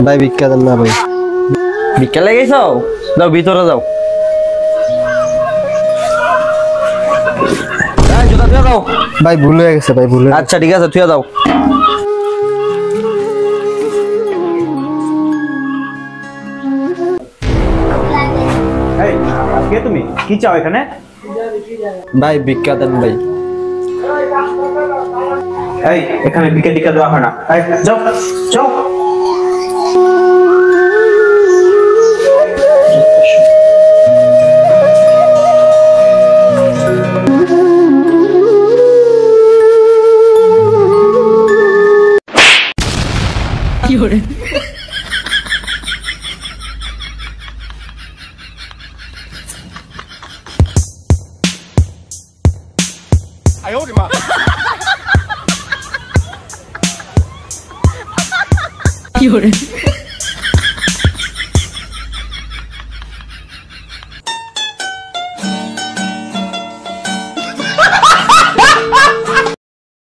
ভাই ভিক্ষা দেন না ভাই। ভিক্ষা লেগেছ? যাও ভিতরে যাও। জুতা থুয়ে দাও। ভাই ভুল হয়ে গেছে ভাই, ভুল হয়ে আচ্ছা ঠিক আছে, থুয়ে দাও। এই কে তুমি? কি চাও এখানে? ভাই ভিক্ষা দেন ভাই। এই এখানে ভিক্ষা টিকা দেওয়া হয় না। এই যাও যাও। কি hore